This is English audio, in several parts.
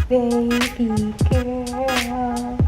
baby girl.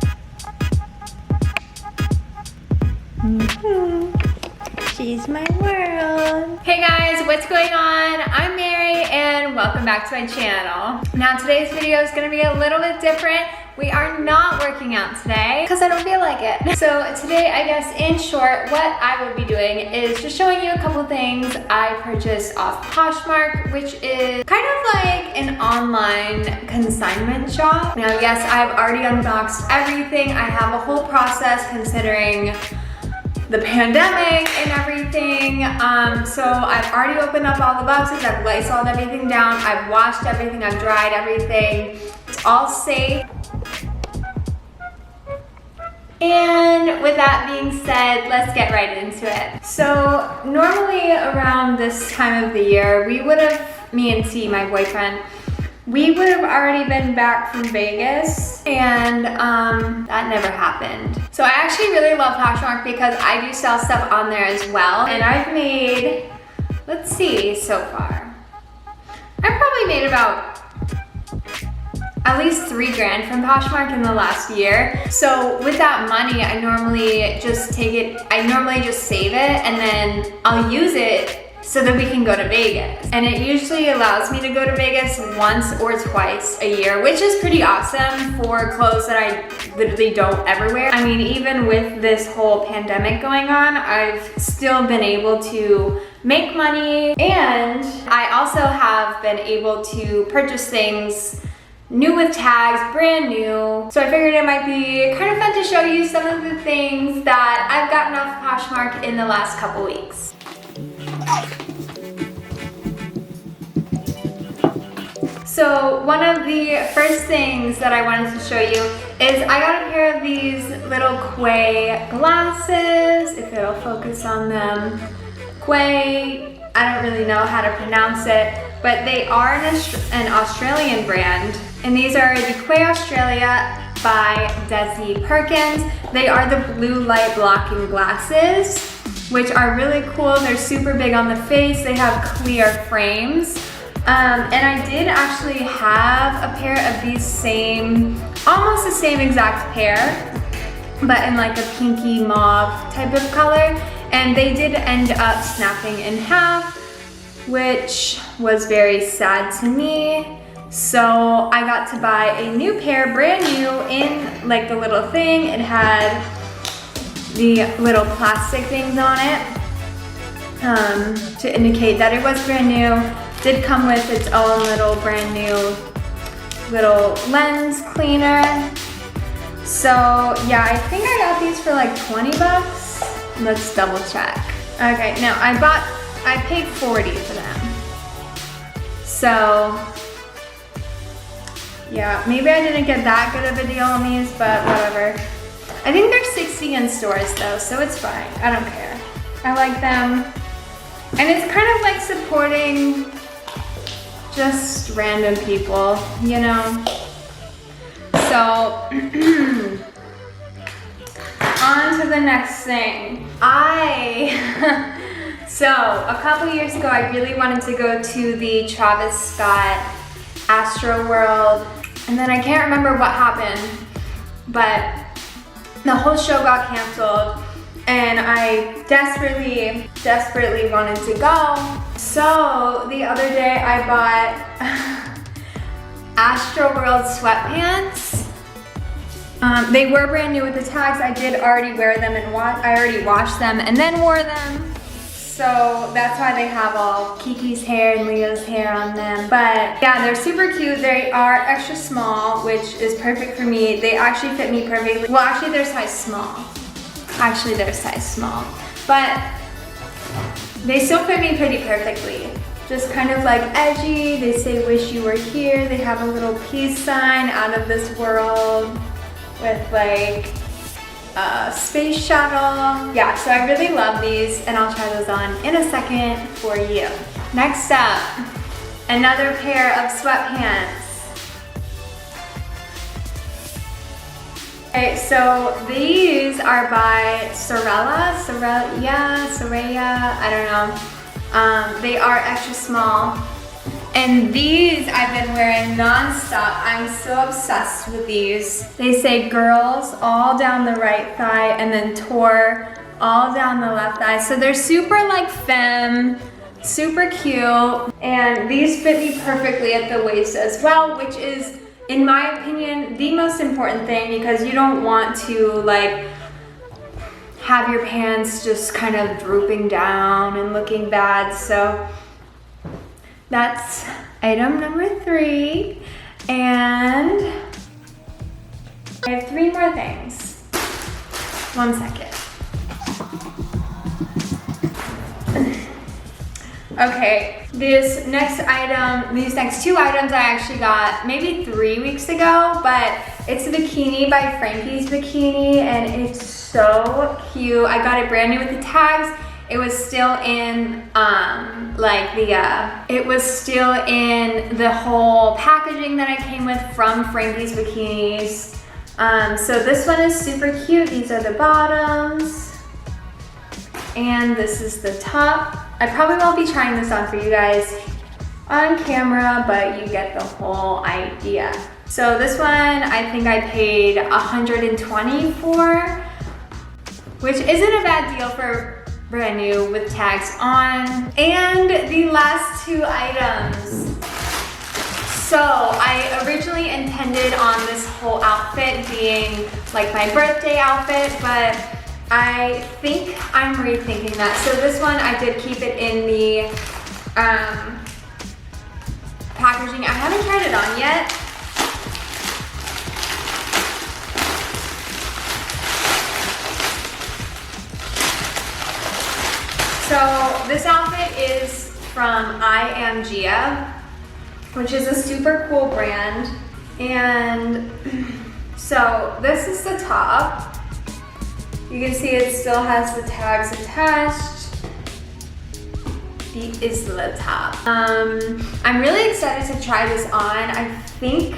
She's my world. Hey guys, what's going on? I'm Mary and welcome back to my channel. Now today's video is gonna be a little bit different. We are not working out today because I don't feel like it. So today, I guess in short, what I will be doing is just showing you a couple things I purchased off Poshmark, which is kind of like an online consignment shop. Now yes, I've already unboxed everything. I have a whole process considering the pandemic and everything. So I've already opened up all the boxes, I've Lysoled everything down, I've washed everything, I've dried everything. It's all safe. And with that being said, let's get right into it. So normally around this time of the year, we would have, me and T, my boyfriend, we would have already been back from Vegas, and that never happened. So I actually really love Poshmark because I do sell stuff on there as well. And I've made, let's see, so far. I've probably made about at least $3 grand from Poshmark in the last year. So with that money, I normally just take it, I normally just save it and then I'll use it so that we can go to Vegas. And it usually allows me to go to Vegas once or twice a year, which is pretty awesome for clothes that I literally don't ever wear. I mean, even with this whole pandemic going on, I've still been able to make money, and I also have been able to purchase things new with tags, brand new. So I figured it might be kind of fun to show you some of the things that I've gotten off Poshmark in the last couple weeks. So one of the first things that I wanted to show you is I got a pair of these little Quay glasses, if it'll focus on them. Quay, I don't really know how to pronounce it, but they are an Australian brand. And these are the Quay Australia by Desi Perkins. They are the blue light blocking glasses, which are really cool. They're super big on the face. They have clear frames. And I did actually have a pair of these same, almost the same exact pair, but in like a pinky mauve type of color. And they did end up snapping in half, which was very sad to me. So I got to buy a new pair, brand new, in like the little thing. It had the little plastic things on it to indicate that it was brand new. Did come with its own little brand new little lens cleaner. So yeah, I think I got these for like 20 bucks. Let's double check. Okay, no, I paid 40 for them. So yeah, maybe I didn't get that good of a deal on these, but whatever. I think they're 60 in stores though, so it's fine. I don't care. I like them. And it's kind of like supporting just random people, you know? So, on to the next thing. So a couple years ago, I really wanted to go to the Travis Scott Astro World, and then I can't remember what happened, but the whole show got canceled, and I desperately wanted to go. So the other day I bought Astro World sweatpants. They were brand new with the tags. I did already wear them and I already washed them and then wore them. So that's why they have all Kiki's hair and Leo's hair on them. But yeah, they're super cute. They are extra small, which is perfect for me. They actually fit me perfectly. Well, actually they're size small. Actually they're size small. But they still fit me pretty perfectly. Just kind of like edgy. They say wish you were here. They have a little peace sign out of this world with like a space shuttle. Yeah, so I really love these, and I'll try those on in a second for you. Next up, another pair of sweatpants. Okay, so these are by Soraya, I don't know. They are extra small. And these I've been wearing non-stop. I'm so obsessed with these. They say girls all down the right thigh and then tour all down the left thigh. So they're super like femme, super cute. And these fit me perfectly at the waist as well, which is, in my opinion, the most important thing, because you don't want to like have your pants just kind of drooping down and looking bad. So that's item number 3. And I have 3 more things. 1 second. Okay, these next 2 items I actually got maybe 3 weeks ago, but it's a bikini by Frankie's Bikini, and it's so cute. I got it brand new with the tags. It was still in it was still in the whole packaging that I came with from Frankie's Bikinis. So this one is super cute. These are the bottoms, and this is the top. I probably won't be trying this on for you guys on camera, but you get the whole idea. So this one, I think I paid $120 for, which isn't a bad deal for brand new with tags on. And the last 2 items. So I originally intended on this whole outfit being like my birthday outfit, but I think I'm rethinking that. So this one, I did keep it in the packaging. I haven't tried it on yet. So this outfit is from I Am Gia, which is a super cool brand. And so this is the top. You can see it still has the tags attached. This is the top. I'm really excited to try this on. I think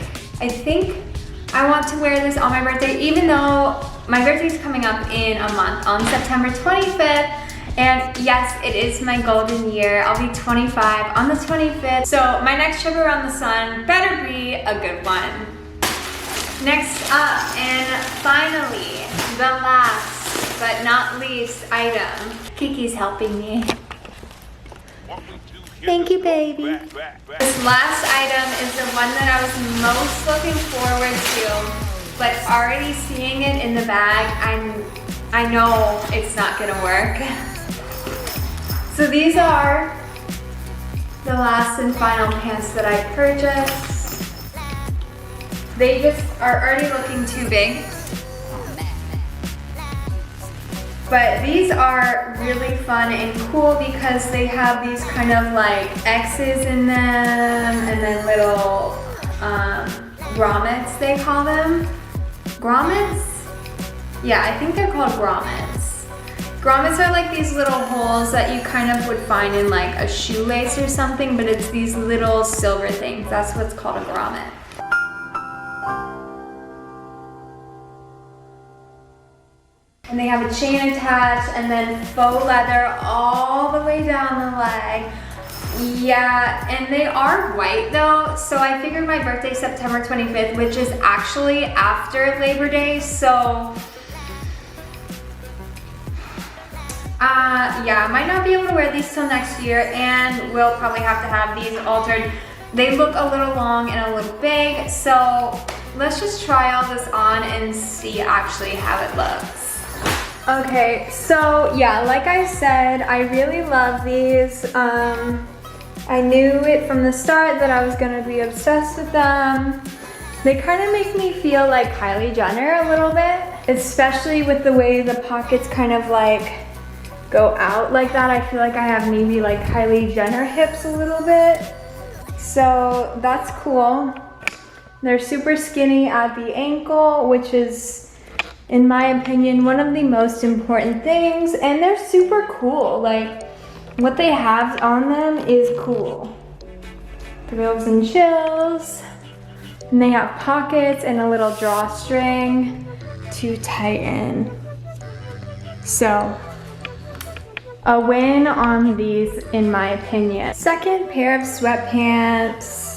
I want to wear this on my birthday, even though my birthday is coming up in a month on September 25th. And yes, it is my golden year. I'll be 25 on the 25th. So my next trip around the sun better be a good one. Next up, and finally, the last but not least item. Kiki's helping me. Thank you, baby. This last item is the one that I was most looking forward to, but already seeing it in the bag, I know it's not gonna work. So these are the last and final pants that I purchased. They just are already looking too big. But these are really fun and cool because they have these kind of like X's in them, and then little grommets, they call them. Grommets? Yeah, I think they're called grommets. Grommets are like these little holes that you kind of would find in like a shoelace or something, but it's these little silver things. That's what's called a grommet. And they have a chain attached and then faux leather all the way down the leg. Yeah, and they are white though, so I figured my birthday September 25th, which is actually after Labor Day, so yeah, I might not be able to wear these till next year, and we'll probably have to have these altered. They look a little long and a little big, so let's just try all this on and see actually how it looks. Okay, so yeah, like I said, I really love these. I knew it from the start that I was gonna be obsessed with them. They kind of make me feel like Kylie Jenner a little bit, especially with the way the pockets kind of like go out like that. I feel like I have maybe like Kylie Jenner hips a little bit. So that's cool. They're super skinny at the ankle, which is, in my opinion, one of the most important things, and they're super cool. Like, what they have on them is cool. Thrills and chills. And they have pockets and a little drawstring to tighten. So, a win on these in my opinion. Second pair of sweatpants.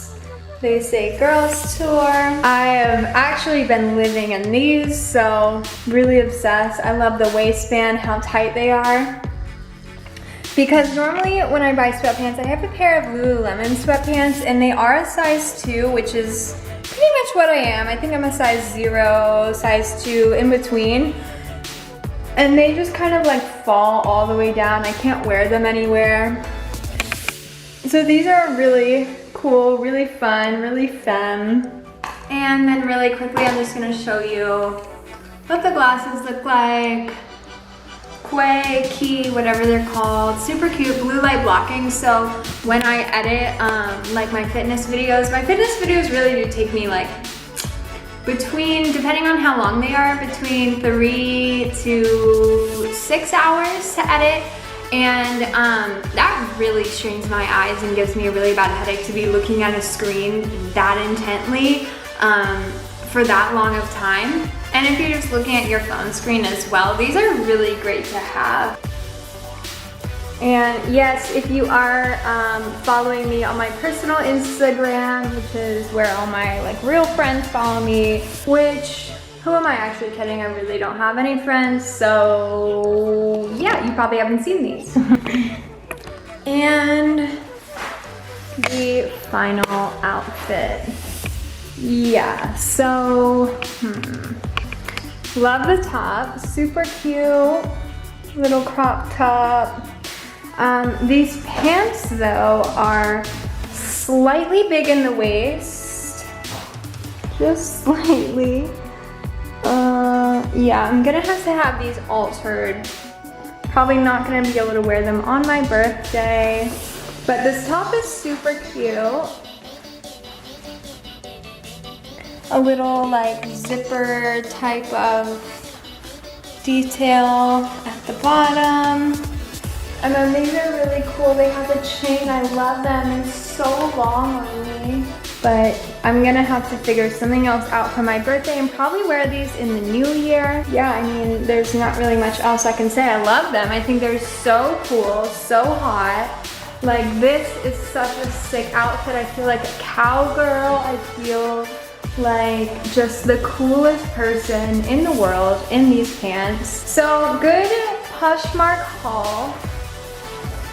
They say girls tour. I have actually been living in these, so really obsessed. I love the waistband, how tight they are. Because normally when I buy sweatpants, I have a pair of Lululemon sweatpants and they are a size 2, which is pretty much what I am. I think I'm a size 0, size 2, in between. And they just kind of like fall all the way down. I can't wear them anywhere. So these are really cool, really fun, really femme. And then really quickly, I'm just gonna show you what the glasses look like. Quay, key, whatever they're called. Super cute, blue light blocking. So when I edit like my fitness videos really do take me like between, depending on how long they are, between 3 to 6 hours to edit. And that really strains my eyes and gives me a really bad headache to be looking at a screen that intently for that long of time. And if you're just looking at your phone screen as well, these are really great to have. And yes, if you are following me on my personal Instagram, which is where all my like real friends follow me, which, who am I actually kidding? I really don't have any friends, so yeah, you probably haven't seen these. And the final outfit. Yeah, so, love the top, super cute, little crop top. These pants though are slightly big in the waist, just slightly. Yeah, I'm gonna have to have these altered. Probably not gonna be able to wear them on my birthday, but this top is super cute. A little like zipper type of detail at the bottom. And then these are really cool. They have a chain. I love them. It's so long on me. But I'm gonna have to figure something else out for my birthday and probably wear these in the new year. Yeah, I mean, there's not really much else I can say. I love them. I think they're so cool, so hot. Like, this is such a sick outfit. I feel like a cowgirl. I feel like just the coolest person in the world in these pants. So good Poshmark haul.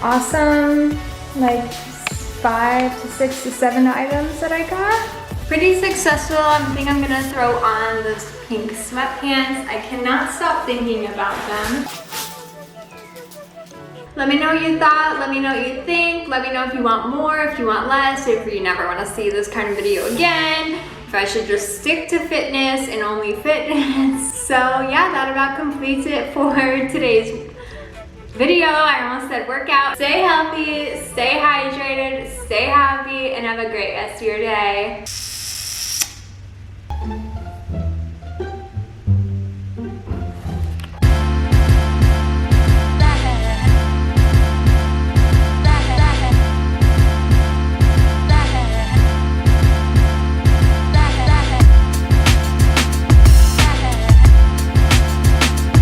Awesome, like 5 to 6 to 7 items that I got. Pretty successful. I think I'm gonna throw on those pink sweatpants. I cannot stop thinking about them. Let me know what you thought, let me know what you think, let me know if you want more, if you want less, or if you never want to see this kind of video again, if I should just stick to fitness and only fitness. So yeah, that about completes it for today's video. I almost said workout. Stay healthy, stay hydrated, stay happy, and have a great rest of your day.